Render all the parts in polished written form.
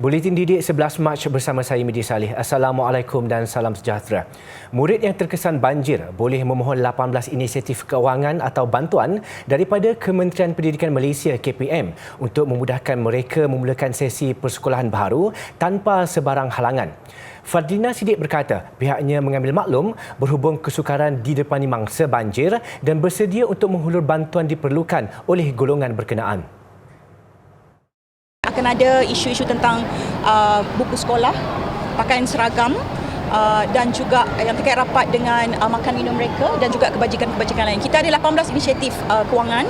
Buletin Didik 11 Mac bersama saya Midi Saleh. Assalamualaikum dan salam sejahtera. Murid yang terkesan banjir boleh memohon 18 inisiatif kewangan atau bantuan daripada Kementerian Pendidikan Malaysia KPM untuk memudahkan mereka memulakan sesi persekolahan baru tanpa sebarang halangan. Fadlina Siddiq berkata pihaknya mengambil maklum berhubung kesukaran didepani mangsa banjir dan bersedia untuk menghulur bantuan diperlukan oleh golongan berkenaan. Akan ada isu-isu tentang buku sekolah, pakaian seragam dan juga yang terkait rapat dengan makan minum mereka dan juga kebajikan-kebajikan lain. Kita ada 18 inisiatif kewangan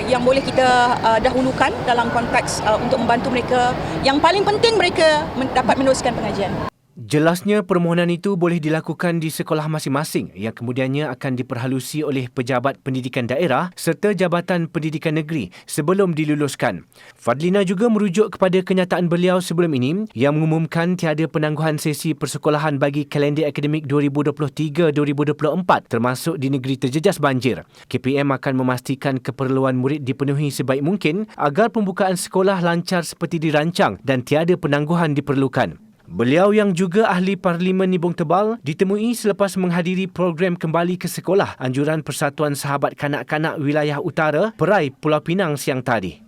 yang boleh kita dahulukan dalam konteks untuk membantu mereka. Yang paling penting mereka dapat meneruskan pengajian. Jelasnya permohonan itu boleh dilakukan di sekolah masing-masing yang kemudiannya akan diperhalusi oleh pejabat pendidikan daerah serta Jabatan Pendidikan Negeri sebelum diluluskan. Fadlina juga merujuk kepada kenyataan beliau sebelum ini yang mengumumkan tiada penangguhan sesi persekolahan bagi kalender akademik 2023-2024 termasuk di negeri terjejas banjir. KPM akan memastikan keperluan murid dipenuhi sebaik mungkin agar pembukaan sekolah lancar seperti dirancang dan tiada penangguhan diperlukan. Beliau yang juga ahli Parlimen Nibong Tebal ditemui selepas menghadiri program kembali ke sekolah anjuran Persatuan Sahabat Kanak-Kanak Wilayah Utara Perai Pulau Pinang siang tadi.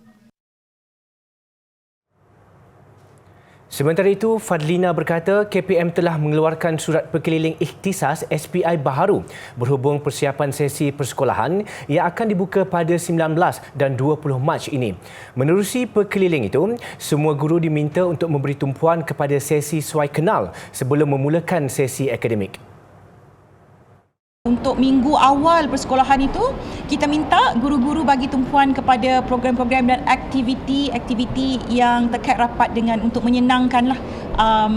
Sementara itu, Fadlina berkata KPM telah mengeluarkan surat perkeliling ikhtisas SPI baharu berhubung persiapan sesi persekolahan yang akan dibuka pada 19 dan 20 Mac ini. Menerusi perkeliling itu, semua guru diminta untuk memberi tumpuan kepada sesi suai kenal sebelum memulakan sesi akademik. Untuk minggu awal persekolahan itu, kita minta guru-guru bagi tumpuan kepada program-program dan aktiviti-aktiviti yang terkait rapat dengan untuk menyenangkanlah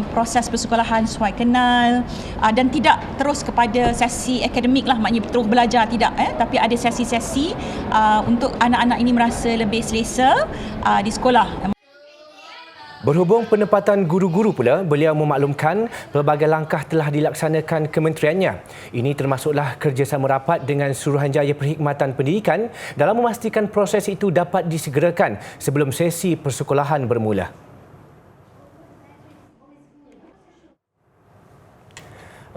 proses persekolahan sesuai kenal dan tidak terus kepada sesi akademik lah, maknanya terus belajar tidak, tapi ada sesi-sesi untuk anak-anak ini merasa lebih selesa di sekolah. Berhubung penempatan guru-guru pula, beliau memaklumkan pelbagai langkah telah dilaksanakan kementeriannya. Ini termasuklah kerjasama rapat dengan Suruhanjaya Perkhidmatan Pendidikan dalam memastikan proses itu dapat disegerakan sebelum sesi persekolahan bermula.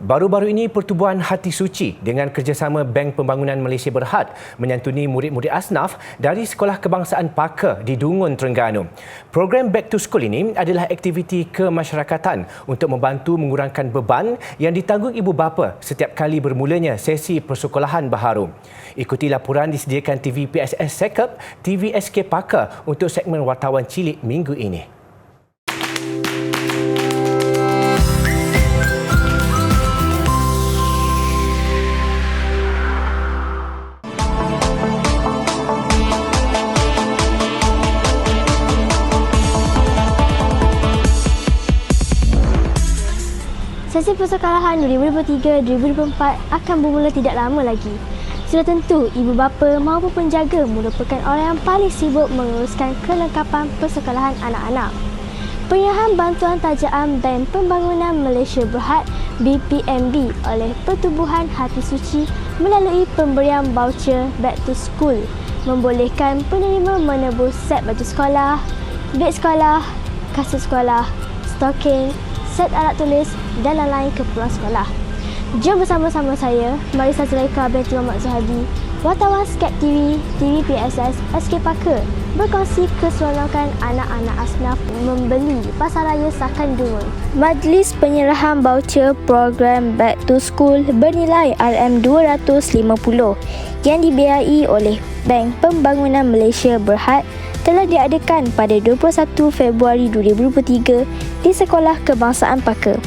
Baru-baru ini, Pertubuhan Hati Suci dengan kerjasama Bank Pembangunan Malaysia Berhad menyantuni murid-murid asnaf dari Sekolah Kebangsaan Paka di Dungun, Terengganu. Program Back to School ini adalah aktiviti kemasyarakatan untuk membantu mengurangkan beban yang ditanggung ibu bapa setiap kali bermulanya sesi persekolahan baharu. Ikuti laporan disediakan TV PSS Sekep, TV SK Paka untuk segmen Wartawan Cilik minggu ini. Sesi persekolahan 2023-2024 akan bermula tidak lama lagi. Sudah tentu ibu bapa maupun penjaga merupakan orang yang paling sibuk menguruskan kelengkapan persekolahan anak-anak. Penyerahan bantuan tajaan Bank Pembangunan Malaysia Berhad BPMB oleh Pertubuhan Hati Suci melalui pemberian voucher Back to School membolehkan penerima menebus set baju sekolah, beg sekolah, kasut sekolah, stoking, set alat tulis dan lain-lain keperluan sekolah. Jom bersama-sama saya, Marisa Zulaika binti Muhammad Zuhadi, wartawan Skep TV, TV PSS, SK Paka, berkongsi keseronokan anak-anak asnaf membeli Pasaraya Sakan Dungun. Majlis penyerahan voucher program Back to School bernilai RM250 yang dibiayai oleh Bank Pembangunan Malaysia Berhad telah diadakan pada 21 Februari 2023 di Sekolah Kebangsaan Paka.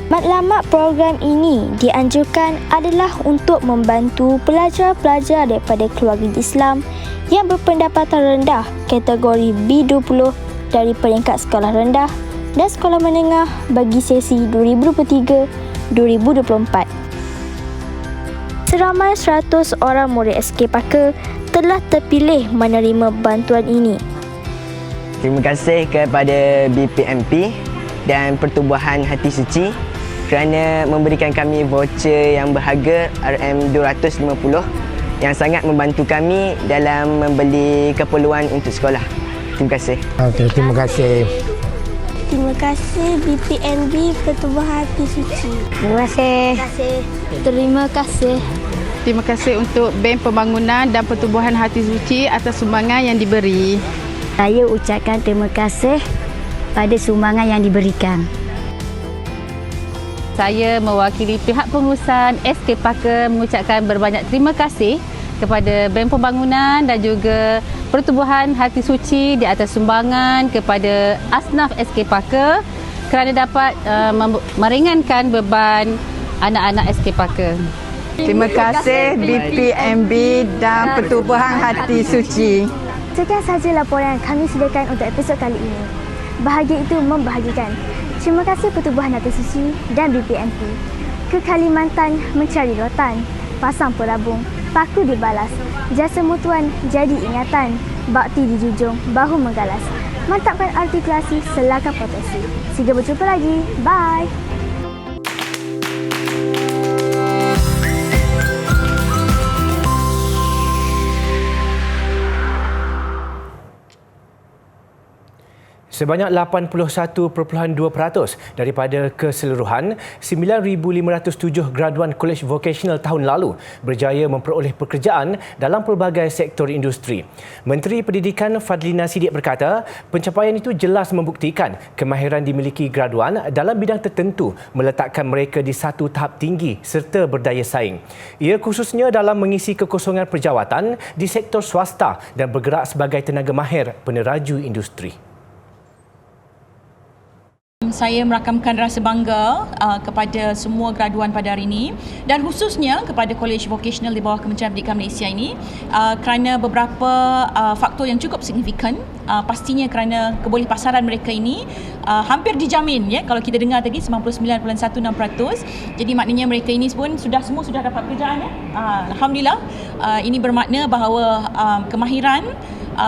Matlamat program ini dianjurkan adalah untuk membantu pelajar-pelajar daripada keluarga Islam yang berpendapatan rendah kategori B20 dari peringkat sekolah rendah dan sekolah menengah bagi sesi 2023-2024. Seramai 100 orang murid SK Paka telah terpilih menerima bantuan ini. Terima kasih kepada BPMP dan Pertubuhan Hati Suci kerana memberikan kami voucher yang berharga RM250 yang sangat membantu kami dalam membeli keperluan untuk sekolah. Terima kasih. Okey, terima kasih. Terima kasih BPMB Pertubuhan Hati Suci. Terima kasih. Terima kasih. Terima kasih untuk Bank Pembangunan dan Pertubuhan Hati Suci atas sumbangan yang diberi. Saya ucapkan terima kasih pada sumbangan yang diberikan. Saya mewakili pihak pengurusan SK Parker mengucapkan berbanyak terima kasih kepada Bank Pembangunan dan juga Pertubuhan Hati Suci di atas sumbangan kepada asnaf SK Parker kerana dapat meringankan beban anak-anak SK Parker. Terima kasih BPMB dan Pertubuhan Hati Suci. Sekian sahaja laporan yang kami sediakan untuk episod kali ini. Bahagia itu membahagikan. Terima kasih Pertubuhan Hati Suci dan BPMP. Ke Kalimantan mencari rotan, pasang pelabung, paku dibalas, jasa mutuan jadi ingatan, bakti dijunjung, bahu menggalas. Mantapkan artikulasi, selakan proteksi. Sehingga berjumpa lagi. Bye. Sebanyak 81.2% daripada keseluruhan 9,507 graduan kolej vokasional tahun lalu berjaya memperoleh pekerjaan dalam pelbagai sektor industri. Menteri Pendidikan Fadlina Sidiq berkata, pencapaian itu jelas membuktikan kemahiran dimiliki graduan dalam bidang tertentu meletakkan mereka di satu tahap tinggi serta berdaya saing. Ia khususnya dalam mengisi kekosongan perjawatan di sektor swasta dan bergerak sebagai tenaga mahir peneraju industri. Saya merakamkan rasa bangga kepada semua graduan pada hari ini dan khususnya kepada Kolej Vokasional di bawah Kementerian Pendidikan Malaysia ini kerana beberapa faktor yang cukup signifikan. Pastinya kerana kebolehpasaran mereka ini hampir dijamin, ya, kalau kita dengar tadi 99.16%. Jadi maknanya mereka ini pun semua sudah dapat pekerjaan, ya. Alhamdulillah, ini bermakna bahawa kemahiran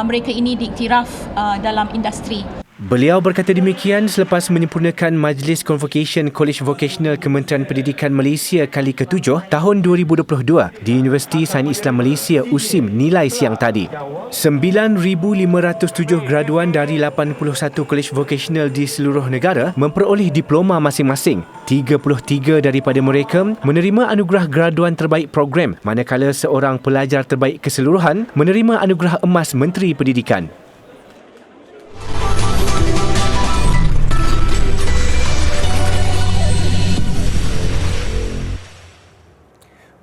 mereka ini diiktiraf dalam industri. Beliau berkata demikian selepas menyempurnakan Majlis Convocation College Vocational Kementerian Pendidikan Malaysia kali ke-7 tahun 2022 di Universiti Sains Islam Malaysia USIM nilai siang tadi. 9,507 graduan dari 81 kolej vokasional di seluruh negara memperoleh diploma masing-masing. 33 daripada mereka menerima anugerah graduan terbaik program, manakala seorang pelajar terbaik keseluruhan menerima anugerah emas Menteri Pendidikan.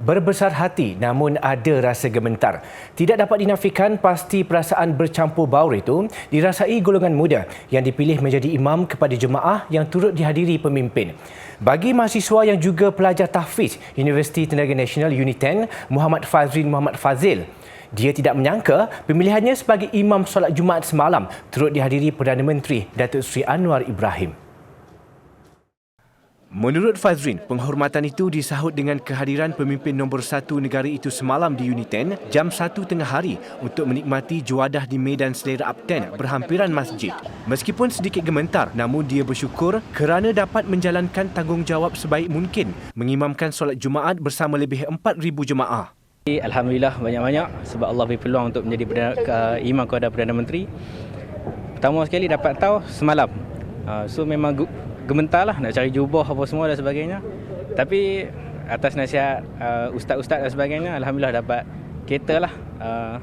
Berbesar hati namun ada rasa gementar. Tidak dapat dinafikan pasti perasaan bercampur baur itu dirasai golongan muda yang dipilih menjadi imam kepada jemaah yang turut dihadiri pemimpin. Bagi mahasiswa yang juga pelajar tahfiz Universiti Tenaga Nasional Unit 10, Muhammad Fazrin Muhammad Fazil, dia tidak menyangka pemilihannya sebagai imam solat Jumaat semalam turut dihadiri Perdana Menteri Datuk Seri Anwar Ibrahim. Menurut Fazrin, penghormatan itu disahut dengan kehadiran pemimpin nombor 1 negara itu semalam di Unit 10 jam 1 tengah hari untuk menikmati juadah di Medan Selera Upton berhampiran masjid. Meskipun sedikit gementar, namun dia bersyukur kerana dapat menjalankan tanggungjawab sebaik mungkin mengimamkan solat Jumaat bersama lebih 4,000 jemaah. Alhamdulillah banyak-banyak sebab Allah beri peluang untuk menjadi imam kepada Perdana Menteri. Pertama sekali dapat tahu semalam. So memang gementar lah nak cari jubah apa semua dan sebagainya. Tapi atas nasihat ustaz-ustaz dan sebagainya, Alhamdulillah dapat kereta lah.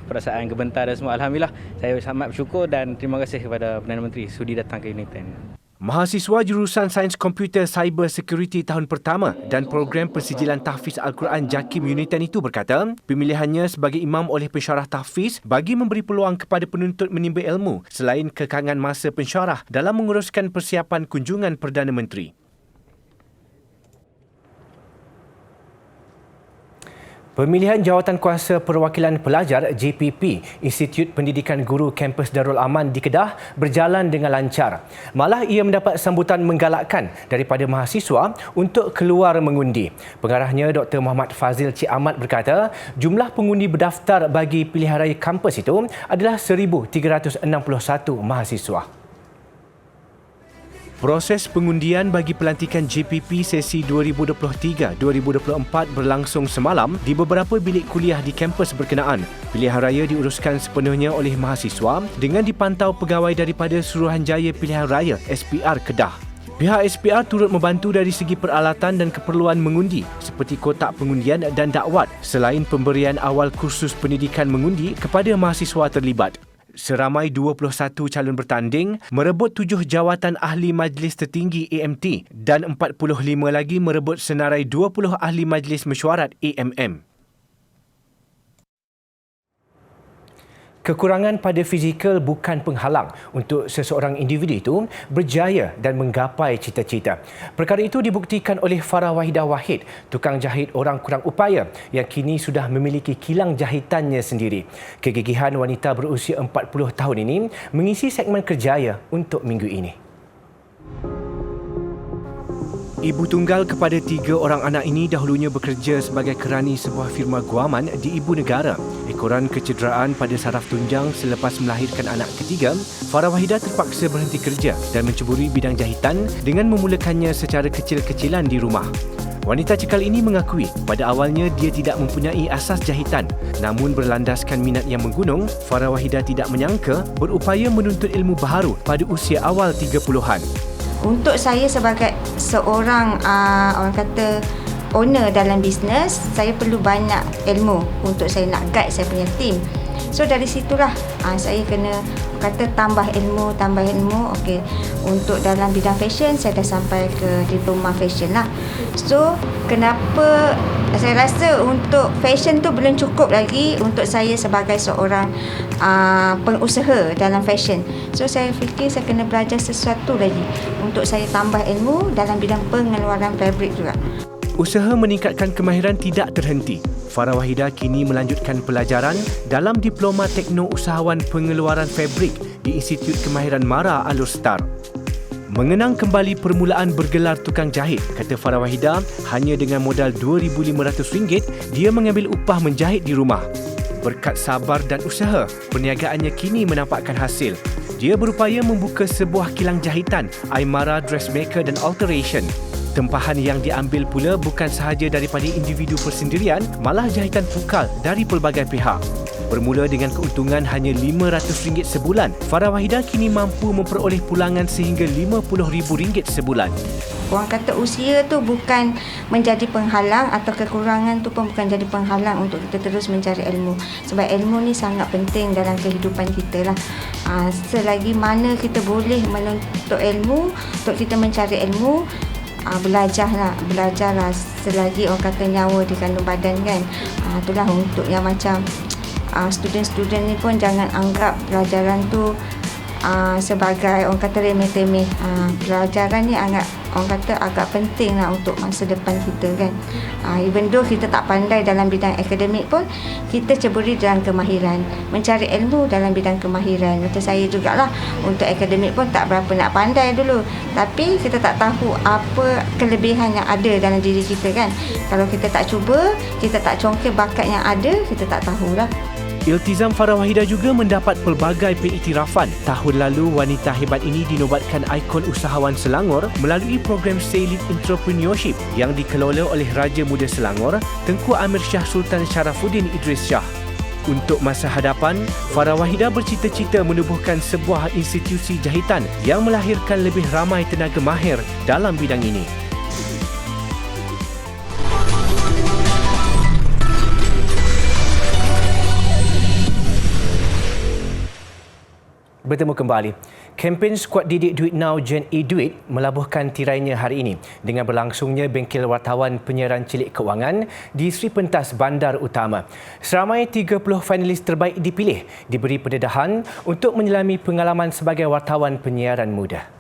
Perasaan gementar dan semua. Alhamdulillah saya sangat bersyukur dan terima kasih kepada Perdana Menteri sudi datang ke Unit 10. Mahasiswa jurusan Sains Komputer Cyber Security tahun pertama dan program pensijilan tahfiz Al-Quran JAKIM Unit 10 itu berkata, pemilihannya sebagai imam oleh pensyarah tahfiz bagi memberi peluang kepada penuntut menimba ilmu selain kekangan masa pensyarah dalam menguruskan persiapan kunjungan Perdana Menteri. Pemilihan Jawatankuasa Perwakilan Pelajar JPP Institut Pendidikan Guru Kampus Darul Aman di Kedah berjalan dengan lancar. Malah ia mendapat sambutan menggalakkan daripada mahasiswa untuk keluar mengundi. Pengarahnya Dr. Muhammad Fazil Cik Ahmad berkata, jumlah pengundi berdaftar bagi pilihan raya kampus itu adalah 1,361 mahasiswa. Proses pengundian bagi pelantikan JPP sesi 2023-2024 berlangsung semalam di beberapa bilik kuliah di kampus berkenaan. Pilihan raya diuruskan sepenuhnya oleh mahasiswa dengan dipantau pegawai daripada Suruhanjaya Pilihan Raya SPR Kedah. Pihak SPR turut membantu dari segi peralatan dan keperluan mengundi seperti kotak pengundian dan dakwat selain pemberian awal kursus pendidikan mengundi kepada mahasiswa terlibat. Seramai 21 calon bertanding merebut 7 jawatan ahli majlis tertinggi AMT dan 45 lagi merebut senarai 20 ahli majlis mesyuarat AMM. Kekurangan pada fizikal bukan penghalang untuk seseorang individu itu berjaya dan menggapai cita-cita. Perkara itu dibuktikan oleh Farah Wahidah Wahid, tukang jahit orang kurang upaya yang kini sudah memiliki kilang jahitannya sendiri. Kegigihan wanita berusia 40 tahun ini mengisi segmen Kerjaya untuk minggu ini. Ibu tunggal kepada 3 orang anak ini dahulunya bekerja sebagai kerani sebuah firma guaman di ibu negara. Ekoran kecederaan pada saraf tunjang selepas melahirkan anak ketiga, Farah Wahidah terpaksa berhenti kerja dan menceburi bidang jahitan dengan memulakannya secara kecil-kecilan di rumah. Wanita cekal ini mengakui pada awalnya dia tidak mempunyai asas jahitan. Namun berlandaskan minat yang menggunung, Farah Wahidah tidak menyangka berupaya menuntut ilmu baharu pada usia awal 30-an. Untuk saya sebagai seorang orang kata owner dalam bisnes, saya perlu banyak ilmu untuk saya nak guide saya punya team. So dari situlah saya kena kata tambah ilmu. Okey, untuk dalam bidang fashion saya dah sampai ke diploma fashion lah. So kenapa saya rasa untuk fashion tu belum cukup lagi untuk saya sebagai seorang pengusaha dalam fashion. So saya fikir saya kena belajar sesuatu lagi untuk saya tambah ilmu dalam bidang pengeluaran fabrik juga. Usaha meningkatkan kemahiran tidak terhenti. Farah Wahidah kini melanjutkan pelajaran dalam Diploma Tekno Usahawan Pengeluaran Fabrik di Institut Kemahiran Mara Alor Star. Mengenang kembali permulaan bergelar tukang jahit, kata Farah Wahidah, hanya dengan modal RM2,500 dia mengambil upah menjahit di rumah. Berkat sabar dan usaha, perniagaannya kini menampakkan hasil. Dia berupaya membuka sebuah kilang jahitan, Aymara Dressmaker dan Alteration. Tempahan yang diambil pula bukan sahaja daripada individu persendirian, malah jahitan pukal dari pelbagai pihak. Bermula dengan keuntungan hanya RM500 sebulan, Farah Wahidah kini mampu memperoleh pulangan sehingga RM50,000 sebulan. Orang kata usia tu bukan menjadi penghalang atau kekurangan tu pun bukan jadi penghalang untuk kita terus mencari ilmu. Sebab ilmu ni sangat penting dalam kehidupan kita lah. Selagi mana kita boleh menuntut ilmu, untuk kita mencari ilmu, belajarlah selagi orang kata nyawa di kandung badan kan. Itulah untuk yang macam student-student ni pun jangan anggap pelajaran tu sebagai orang kata remeh-temeh. Pelajaran ni orang kata agak penting lah untuk masa depan kita kan. Even though kita tak pandai dalam bidang akademik pun, kita ceburi dalam kemahiran, mencari ilmu dalam bidang kemahiran. Macam saya jugalah, untuk akademik pun tak berapa nak pandai dulu, tapi kita tak tahu apa kelebihan yang ada dalam diri kita kan. Kalau kita tak cuba, kita tak congkir bakat yang ada, kita tak tahulah. Iltizam Farah Wahidah juga mendapat pelbagai pengiktirafan. Tahun lalu, wanita hebat ini dinobatkan ikon usahawan Selangor melalui program Say Lead Entrepreneurship yang dikelola oleh Raja Muda Selangor, Tengku Amir Shah Sultan Sharafuddin Idris Shah. Untuk masa hadapan, Farah Wahidah bercita-cita menubuhkan sebuah institusi jahitan yang melahirkan lebih ramai tenaga mahir dalam bidang ini. Bertemu kembali. Kempen Skuad Didik Duit Now Gen E-Duit melabuhkan tirainya hari ini dengan berlangsungnya bengkel wartawan penyiaran cilik kewangan di Sri Pentas Bandar Utama. Seramai 30 finalis terbaik dipilih, diberi pendedahan untuk menyelami pengalaman sebagai wartawan penyiaran muda.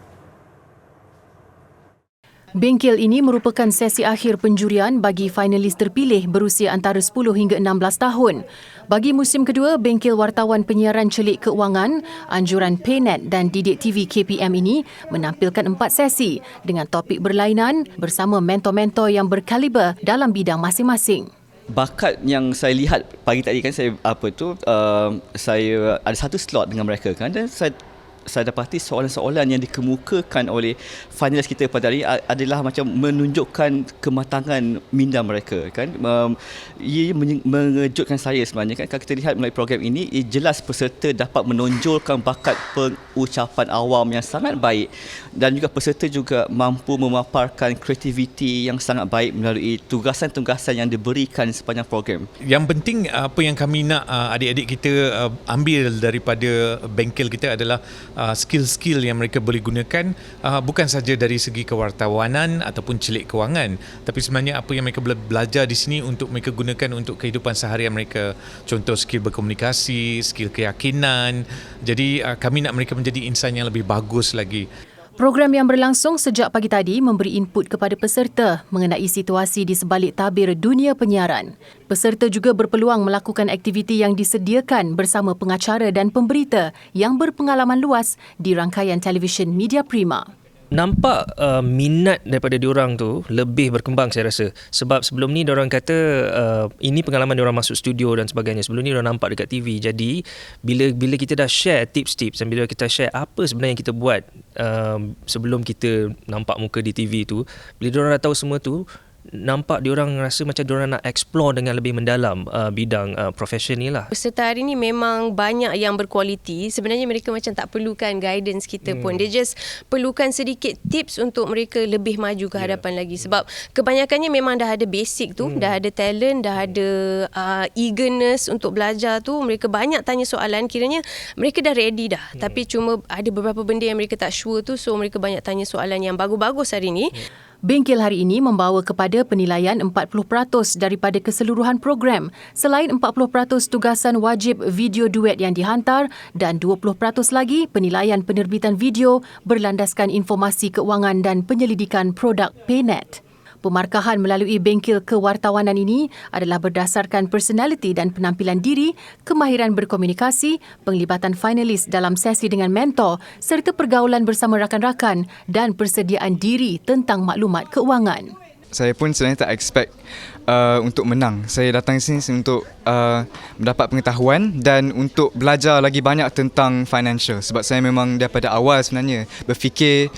Bengkel ini merupakan sesi akhir penjurian bagi finalis terpilih berusia antara 10 hingga 16 tahun. Bagi musim kedua, bengkel wartawan penyiaran celik keuangan, anjuran PayNet dan Didik TV KPM ini menampilkan 4 sesi dengan topik berlainan bersama mentor-mentor yang berkaliber dalam bidang masing-masing. Bakat yang saya lihat pagi tadi kan saya saya ada satu slot dengan mereka kan, dan saya dapati soalan-soalan yang dikemukakan oleh finalis kita pada hari ini adalah macam menunjukkan kematangan minda mereka, kan. Ia mengejutkan saya sebenarnya, kan. Kalau kita lihat melalui program ini, jelas peserta dapat menonjolkan bakat pengucapan awam yang sangat baik, dan juga peserta juga mampu memaparkan kreativiti yang sangat baik melalui tugasan-tugasan yang diberikan sepanjang program. Yang penting apa yang kami nak adik-adik kita ambil daripada bengkel kita adalah skill-skill yang mereka boleh gunakan, bukan saja dari segi kewartawanan ataupun celik kewangan, tapi sebenarnya apa yang mereka belajar di sini untuk mereka gunakan untuk kehidupan seharian mereka. Contoh skill berkomunikasi, skill keyakinan. Jadi kami nak mereka menjadi insan yang lebih bagus lagi. Program yang berlangsung sejak pagi tadi memberi input kepada peserta mengenai situasi di sebalik tabir dunia penyiaran. Peserta juga berpeluang melakukan aktiviti yang disediakan bersama pengacara dan pemberita yang berpengalaman luas di rangkaian televisyen Media Prima. Nampak minat daripada diorang tu lebih berkembang, saya rasa. Sebab sebelum ni diorang kata ini pengalaman diorang masuk studio dan sebagainya. Sebelum ni diorang nampak dekat TV. Jadi bila kita dah share tips-tips dan bila kita share apa sebenarnya kita buat sebelum kita nampak muka di TV tu, bila diorang dah tahu semua tu, nampak diorang rasa macam diorang nak explore dengan lebih mendalam bidang profession ni lah. Peserta hari ni memang banyak yang berkualiti. Sebenarnya mereka macam tak perlukan guidance kita pun. Dia just perlukan sedikit tips untuk mereka lebih maju ke hadapan lagi. Sebab kebanyakannya memang dah ada basic tu, dah ada talent, dah ada eagerness untuk belajar tu. Mereka banyak tanya soalan, kiranya mereka dah ready dah. Tapi cuma ada beberapa benda yang mereka tak sure tu, so mereka banyak tanya soalan yang bagus-bagus hari ni. Bengkel hari ini membawa kepada penilaian 40% daripada keseluruhan program, selain 40% tugasan wajib video duet yang dihantar dan 20% lagi penilaian penerbitan video berlandaskan informasi keuangan dan penyelidikan produk PayNet. Pemarkahan melalui bengkel kewartawanan ini adalah berdasarkan personaliti dan penampilan diri, kemahiran berkomunikasi, penglibatan finalis dalam sesi dengan mentor serta pergaulan bersama rakan-rakan dan persediaan diri tentang maklumat keuangan. Saya pun sebenarnya tak expect untuk menang. Saya datang sini untuk mendapat pengetahuan dan untuk belajar lagi banyak tentang financial. Sebab saya memang daripada awal sebenarnya berfikir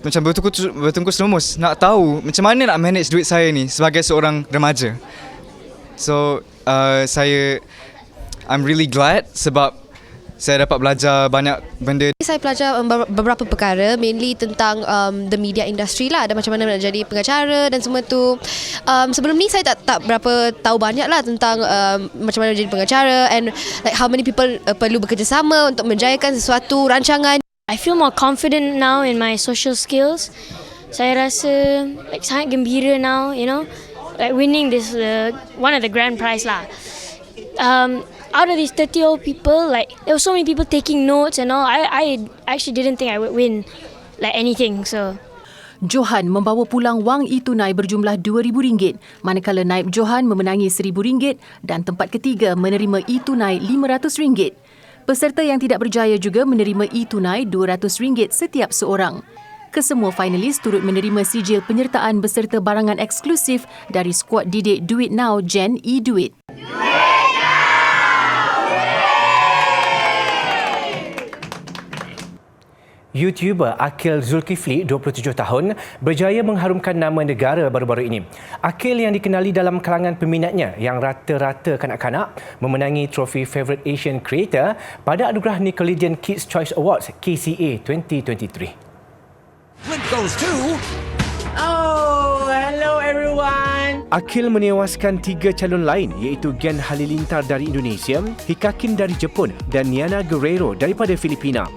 macam bertungkus lumus nak tahu macam mana nak manage duit saya ni sebagai seorang remaja. So I'm really glad sebab saya dapat belajar banyak benda. Saya belajar beberapa perkara, mainly tentang the media industry lah, dan macam mana nak jadi pengacara dan semua tu. Sebelum ni saya tak berapa tahu banyak lah tentang macam mana jadi pengacara and like how many people perlu bekerjasama untuk menjayakan sesuatu rancangan. I feel more confident now in my social skills. Saya rasa like sangat gembira now, you know, like winning this one of the grand prize lah. Out of these 30 people, like there were so many people taking notes and all. I actually didn't think I would win like anything. So Johan membawa pulang wang e-tunai berjumlah RM2,000, manakala Naib Johan memenangi RM1,000 dan tempat ketiga menerima e-tunai RM500. Peserta yang tidak berjaya juga menerima e-tunai RM200 setiap seorang. Kesemua finalis turut menerima sijil penyertaan beserta barangan eksklusif dari skuad didik Duit Now Gen E-Duit. YouTuber Aqil Zulkifli, 27 tahun, berjaya mengharumkan nama negara baru-baru ini. Aqil yang dikenali dalam kalangan peminatnya yang rata-rata kanak-kanak memenangi trofi Favourite Asian Creator pada anugerah Nickelodeon Kids' Choice Awards KCA 2023. Flip goes to... Oh, hello everyone. Aqil menewaskan 3 calon lain iaitu Gian Halilintar dari Indonesia, Hikakin dari Jepun dan Niana Guerrero daripada Filipina.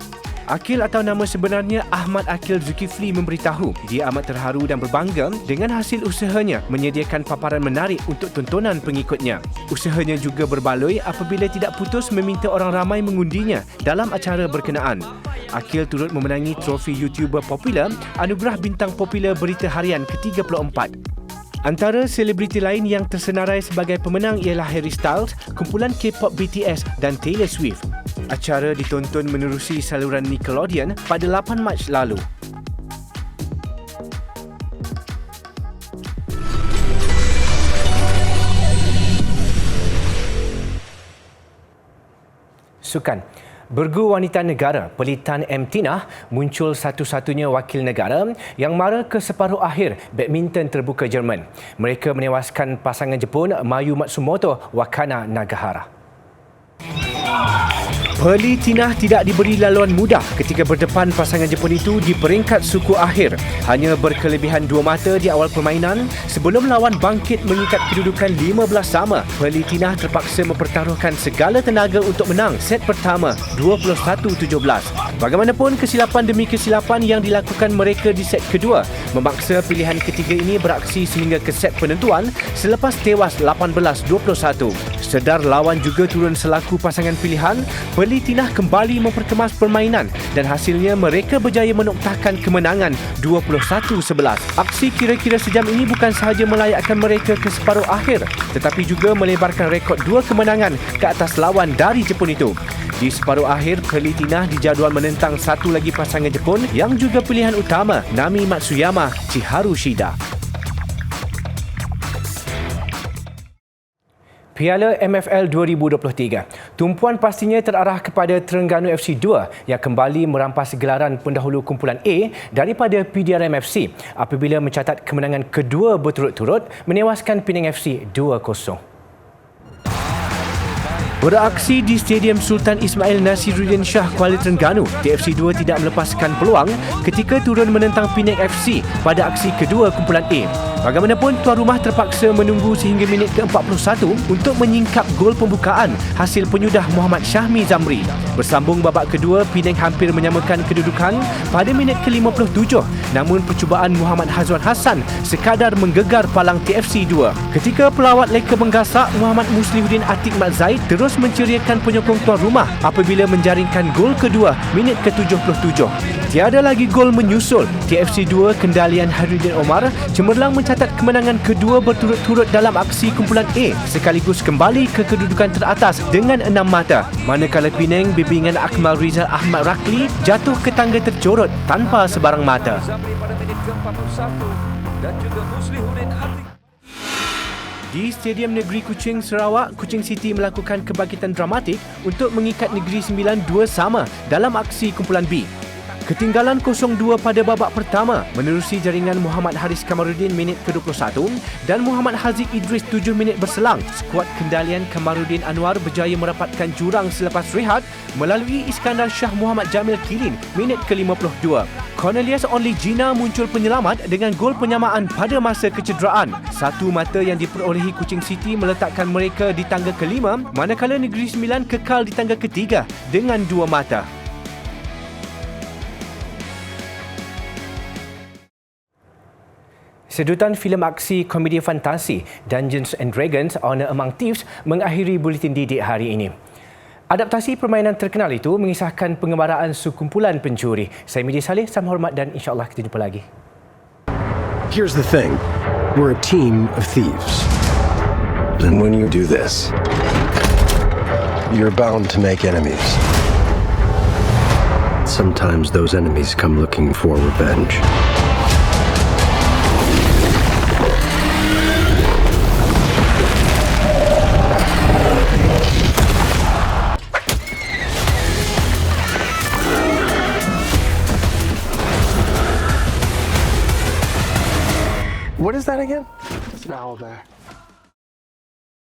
Aqil atau nama sebenarnya Ahmad Aqil Zulkifli memberitahu dia amat terharu dan berbangga dengan hasil usahanya menyediakan paparan menarik untuk tontonan pengikutnya. Usahanya juga berbaloi apabila tidak putus meminta orang ramai mengundinya dalam acara berkenaan. Aqil turut memenangi trofi YouTuber popular Anugerah Bintang Popular Berita Harian ke-34. Antara selebriti lain yang tersenarai sebagai pemenang ialah Harry Styles, kumpulan K-pop BTS dan Taylor Swift. Acara ditonton menerusi saluran Nickelodeon pada 8 Mac lalu. Sukan. Bergu wanita negara, Pelitan M. Tinah muncul satu-satunya wakil negara yang mara ke separuh akhir badminton terbuka Jerman. Mereka menewaskan pasangan Jepun Mayu Matsumoto Wakana Nagahara. Pelitan tidak diberi laluan mudah ketika berdepan pasangan Jepun itu di peringkat suku akhir. Hanya berkelebihan 2 mata di awal permainan sebelum lawan bangkit mengikat kedudukan 15 sama. Pelitan terpaksa mempertaruhkan segala tenaga untuk menang set pertama 21-17. Bagaimanapun kesilapan demi kesilapan yang dilakukan mereka di set kedua memaksa pilihan ketiga ini beraksi sehingga ke set penentuan selepas tewas 18-21. Sedar lawan juga turun selaku pasangan pilihan, Pelitan kembali memperkemas permainan dan hasilnya mereka berjaya menoktahkan kemenangan 21-11. Aksi kira-kira sejam ini bukan sahaja melayakkan mereka ke separuh akhir tetapi juga melebarkan rekod 2 kemenangan ke atas lawan dari Jepun itu. Di separuh akhir, Pelitan dijadual menentang satu lagi pasangan Jepun yang juga pilihan utama, Nami Matsuyama Chiharu Shida. Piala MFL 2023. Tumpuan pastinya terarah kepada Terengganu FC 2 yang kembali merampas gelaran pendahulu kumpulan A daripada PDRM FC apabila mencatat kemenangan kedua berturut-turut menewaskan Penang FC 2-0. Beraksi di Stadium Sultan Ismail Nasiruddin Shah Kuala Terengganu, TFC 2 tidak melepaskan peluang ketika turun menentang Penang FC pada aksi kedua kumpulan A. Bagaimanapun, tuan rumah terpaksa menunggu sehingga minit ke-41 untuk menyingkap gol pembukaan hasil penyudah Muhammad Syahmi Zamri. Bersambung babak kedua, Penang hampir menyamakan kedudukan pada minit ke-57. Namun percubaan Muhammad Hazwan Hassan sekadar menggegar palang TFC 2. Ketika pelawat leka menggasak, Muhammad Muslihuddin Atiq Mat Zaid terus menceriakan penyokong tuan rumah apabila menjaringkan gol kedua minit ke-77. Tiada lagi gol menyusul. TFC 2 kendalian Hairuddin Omar cemerlang mencatat kemenangan kedua berturut-turut dalam aksi kumpulan A sekaligus kembali ke kedudukan teratas dengan 6 mata. Manakala Penang bimbingan Akmal Rizal Ahmad Rakli jatuh ke tangga tercorot tanpa sebarang mata. Di Stadium Negeri Kuching, Sarawak, Kuching City melakukan kebangkitan dramatik untuk mengikat Negeri Sembilan 2 sama dalam aksi kumpulan B. Ketinggalan 0-2 pada babak pertama menerusi jaringan Muhammad Haris Kamaruddin minit ke-21 dan Muhammad Haziq Idris 7 minit berselang. Skuad kendalian Kamaruddin Anwar berjaya merapatkan jurang selepas rehat melalui Iskandar Shah Muhammad Jamil Kilin minit ke-52. Cornelius Only Gina muncul penyelamat dengan gol penyamaan pada masa kecederaan. Satu mata yang diperolehi Kuching City meletakkan mereka di tangga kelima, manakala Negeri Sembilan kekal di tangga ketiga dengan 2 mata. Sedutan filem aksi komedi fantasi Dungeons and Dragons Honor Among Thieves mengakhiri buletin didik hari ini. Adaptasi permainan terkenal itu mengisahkan pengembaraan sekumpulan pencuri. Saya Midi Saleh, salam hormat dan insya-Allah kita jumpa lagi. Here's the thing. We're a team of thieves. And when you do this, you're bound to make enemies. Sometimes those enemies come looking for revenge. What is that again? It's an owl bear.